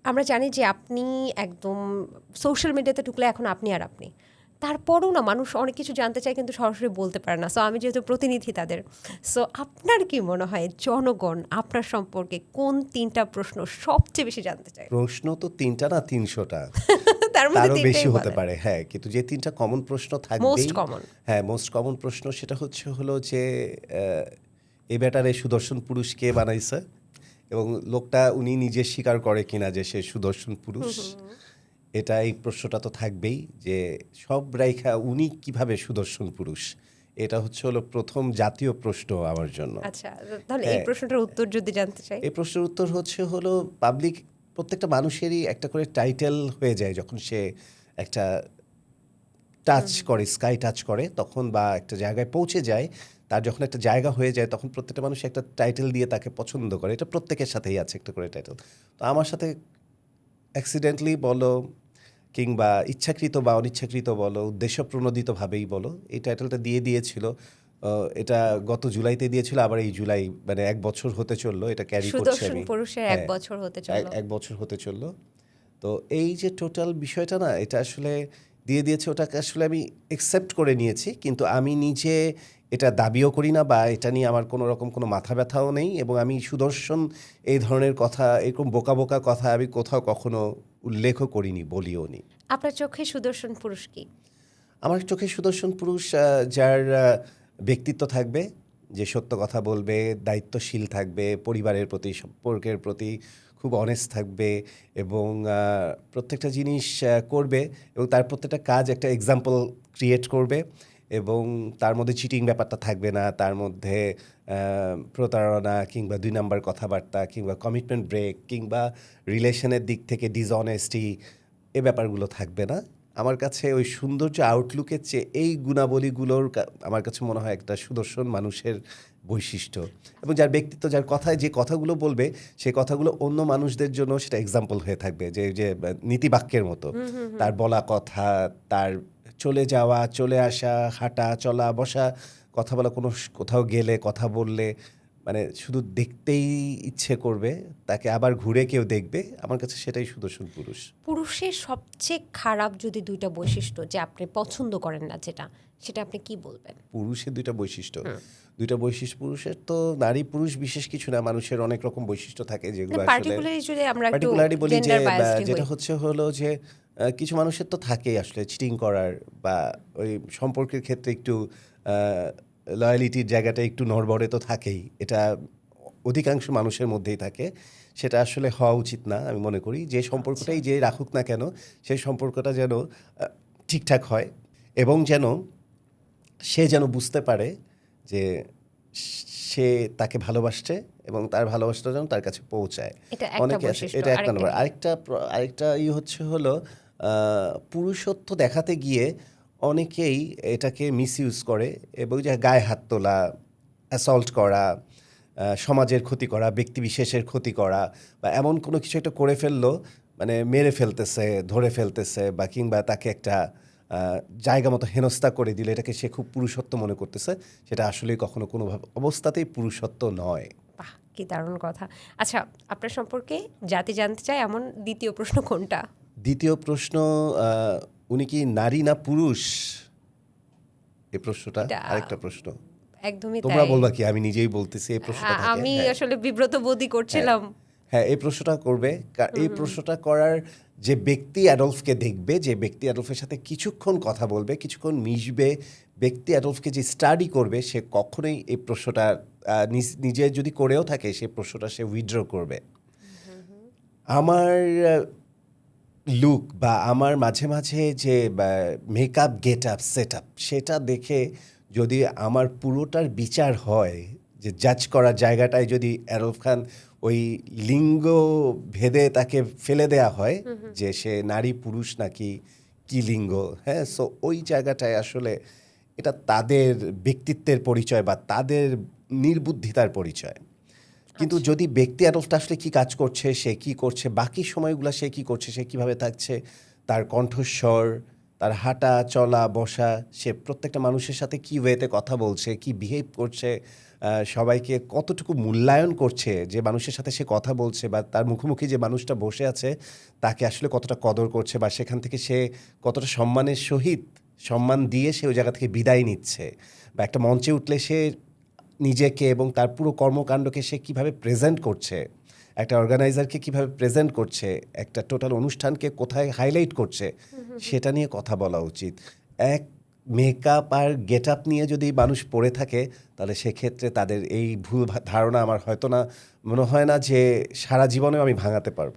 আমরা জানি যে আপনি একদম সোশ্যাল মিডিয়াতে ঢুকলে এখন আপনি আর আপনি। তারপরও না মানুষ অনেক কিছু জানতে চায় কিন্তু সরাসরি বলতে পারে না। সো আমি যেহেতু প্রতিনিধি তাদের। সো আপনার কি মনে হয় জনগণ আপনার সম্পর্কে কোন ৩টা প্রশ্ন সবচেয়ে বেশি জানতে চায়? প্রশ্ন তো ৩টা না ৩০০টা, তার মধ্যে তারও ৩টাই বেশি হতে বলেন। পারে। হ্যাঁ, কিন্তু যে ৩টা কমন প্রশ্ন মোস্ট থাকবেই, কমন। হ্যাঁ, মোস্ট কমন প্রশ্ন সেটা হলো যে এই ব্যাটারে সুদর্শন পুরুষ কে বানাইছে? এবং লোকটা উনি নিজে স্বীকার করে কিনা যে সে সুদর্শন পুরুষ। এটা এই প্রশ্নটা তো থাকবেই যে সব রাইখা উনি কিভাবে সুদর্শন পুরুষ। এটা হলো প্রথম জাতীয় প্রশ্ন আমার জন্য। আচ্ছা, তাহলে এই হ্যাঁ, প্রশ্নটার উত্তর যদি জানতে চাই? এই প্রশ্নের উত্তর হলো পাবলিক প্রত্যেকটা মানুষেরই একটা করে টাইটেল হয়ে যায় যখন সে একটা টাচ করে, স্কাই টাচ করে তখন, বা একটা জায়গায় পৌঁছে যায়, তার যখন একটা জায়গা হয়ে যায় তখন প্রত্যেকটা মানুষ একটা টাইটেল দিয়ে তাকে পছন্দ করে। এটা প্রত্যেকের সাথেই আছে একটা করে টাইটেল। তো আমার সাথে অ্যাক্সিডেন্টলি বলো কিংবা ইচ্ছাকৃত বা অনিচ্ছাকৃত বলো, উদ্দেশ্যপ্রণোদিতভাবেই বলো, এই টাইটেলটা দিয়ে দিয়েছিল। এটা গত জুলাইতে দিয়েছিল, আবার এই জুলাই মানে ১ বছর হতে চললো এটা ক্যারি করছি সুদর্শন আমি। পুরুষের ১ হ্যাঁ, বছর হতে চলল। ১ বছর হতে চললো। তো এই যে টোটাল বিষয়টা না, এটা আসলে দিয়ে দিয়েছে, ওটাকে আসলে আমি একসেপ্ট করে নিয়েছি, কিন্তু আমি নিজে এটা দাবিও করি না বা এটা নিয়ে আমার কোনো রকম কোনো মাথা ব্যথাও নেই, এবং আমি সুদর্শন এই ধরনের কথা, এরকম বোকা বোকা কথা আমি কোথাও কখনো উল্লেখও করিনি, বলিও নি। আপনার চোখে সুদর্শন পুরুষ কি? আমার চোখে সুদর্শন পুরুষ যার ব্যক্তিত্ব থাকবে, যে সত্য কথা বলবে, দায়িত্বশীল থাকবে, পরিবারের প্রতি, সম্পর্কের প্রতি খুব অনেস্ট থাকবে, এবং প্রত্যেকটা জিনিস করবে, এবং তার প্রত্যেকটা কাজ একটা এক্সাম্পল ক্রিয়েট করবে, এবং তার মধ্যে চিটিং ব্যাপারটা থাকবে না, তার মধ্যে প্রতারণা কিংবা ২ নাম্বার কথাবার্তা কিংবা কমিটমেন্ট ব্রেক কিংবা রিলেশনের দিক থেকে ডিসঅনেস্টি, এ ব্যাপারগুলো থাকবে না। আমার কাছে ওই সৌন্দর্য আউটলুকের চেয়ে এই গুণাবলীগুলোর আমার কাছে মনে হয় একটা সুদর্শন মানুষের বৈশিষ্ট্য, এবং যার ব্যক্তিত্ব, যার কথায় যে কথাগুলো বলবে, সেই কথাগুলো অন্য মানুষদের জন্য সেটা এক্সাম্পল হয়ে থাকবে, যে নীতিবাক্যের মতো। তার বলা কথা, তার চলে যাওয়া, চলে আসা, হাঁটা, চলা, বসা, কথা বলা, কোথাও গেলে, কথা বললে মানে শুধু দেখতেই ইচ্ছে করবে, তাকে আবার ঘুরে কেউ দেখবে। আমার কাছে সেটাই সুদর্শন পুরুষ। পুরুষের সবচেয়ে খারাপ যদি ২টা বৈশিষ্ট্য যে আপনি পছন্দ করেন না যেটা, সেটা আপনি কি বলবেন? পুরুষের ২টা বৈশিষ্ট্য, ২টা বৈশিষ্ট্য, পুরুষের তো নারী পুরুষ বিশেষ কিছু না, মানুষের অনেক রকম বৈশিষ্ট্য থাকে মানে যেগুলো আসলে পার্টিকুলারলি যদি আমরা একটু পার্টিকুলারলি বলি যে জেন্ডার বায়াসড যেটা হই। হলো যে কিছু মানুষের তো থাকেই আসলে চিটিং করার, বা ওই সম্পর্কের ক্ষেত্রে একটু লয়ালিটির জায়গাটা একটু নড়বড়ে তো থাকেই, এটা অধিকাংশ মানুষের মধ্যেই থাকে। সেটা আসলে হওয়া উচিত না আমি মনে করি। যে আচ্ছা। সম্পর্কটাই যে রাখুক না কেন, সেই সম্পর্কটা যেন ঠিকঠাক হয়, এবং সে যেন বুঝতে পারে যে সে তাকে ভালোবাসছে, এবং তার ভালোবাসাটা যেন তার কাছে পৌঁছায়। এটা একটা অনেকে আছে, বৈশিষ্ট্য। এটা ১ আরেকটা নাম্বার। কি? আরেকটা হলো পুরুষত্ব দেখাতে গিয়ে অনেকেই এটাকে মিসইউজ করে, এবং যে গায়ে হাত তোলা, অ্যাসল্ট করা, সমাজের ক্ষতি করা, ব্যক্তিবিশেষের ক্ষতি করা, বা এমন কোনো কিছু একটা করে ফেললো, মানে মেরে ফেলতেছে, ধরে ফেলতেছে, বা কিংবা তাকে একটা জায়গা মতো হেনস্থা করে দিলে এটাকে সে খুব পুরুষত্ব মনে করতেছে। সেটা আসলেই কখনো কোনোভাবে অবস্থাতেই পুরুষত্ব নয়। বাহ! কি দারুণ কথা। আচ্ছা, আপনার সম্পর্কে জাতি জানতে চায় এমন ২য় প্রশ্ন কোনটা? ২য় প্রশ্ন, উনি কি নারী না পুরুষ? এই প্রশ্নটা এটা আরেকটা প্রশ্ন। একদমই তোমরা তাই। বলবা কি? আমি নিজেই বলতেছি, এই প্রশ্নটা থাকে। আমি হ্যাঁ। আসলে বিব্রত বোধই হ্যাঁ, করছিলাম। হ্যাঁ, এই প্রশ্নটা করবে। এই প্রশ্নটা করার যে ব্যক্তি অ্যাডলফকে দেখবে, যে ব্যক্তি অ্যাডলফের সাথে কিছুক্ষণ কথা বলবে, কিছুক্ষণ মিশবে, ব্যক্তি অ্যাডলফকে যে স্টাডি করবে, সে কখনোই এই প্রশ্নটা নিজে যদি করেও থাকে, সেই প্রশ্নটা সে উইথড্র করবে। আমার লুক বা আমার মাঝে মাঝে যে makeup, get up, set up, সেটা দেখে যদি আমার পুরোটার বিচার হয়, যে জাজ করার জায়গাটায় যদি অ্যারফ খান ওই লিঙ্গ ভেদে তাকে ফেলে দেয়া হয়, যে সে নারী পুরুষ নাকি কি লিঙ্গ, হ্যাঁ, সো ওই জায়গাটায় আসলে এটা তাদের ব্যক্তিত্বের পরিচয় বা তাদের নির্বুদ্ধিতার পরিচয়। কিন্তু আচ্ছা। যদি ব্যক্তি অ্যাডল্টটা আসলে কী কাজ করছে, সে কী করছে, বাকি সময়গুলো সে কী করছে, সে কীভাবে থাকছে, তার কণ্ঠস্বর, তার হাঁটা, চলা, বসা, সে প্রত্যেকটা মানুষের সাথে কী ওয়েতে কথা বলছে, কী বিহেভ করছে, সবাইকে কতটুকু মূল্যায়ন করছে, যে মানুষের সাথে সে কথা বলছে বা তার মুখোমুখি যে মানুষটা বসে আছে তাকে আসলে কতটা কদর করছে, বা সেখান থেকে সে কতটা সম্মানের সহিত সম্মান দিয়ে সে ওই জায়গা থেকে বিদায় নিচ্ছে, বা একটা মঞ্চে উঠলে সে নিজেকে এবং তার পুরো কর্মকাণ্ডকে সে কিভাবে প্রেজেন্ট করছে, একটা অর্গানাইজারকে কিভাবে প্রেজেন্ট করছে, একটা টোটাল অনুষ্ঠানকে কোথায় হাইলাইট করছে, সেটা নিয়ে কথা বলা উচিত। এক মেকআপ আর গেট আপ নিয়ে যদি মানুষ পড়ে থাকে, তাহলে সেক্ষেত্রে তাদের এই ভুল ধারণা আমার হয়তো না, মনে হয় না যে সারা জীবনেও আমি ভাঙাতে পারবো।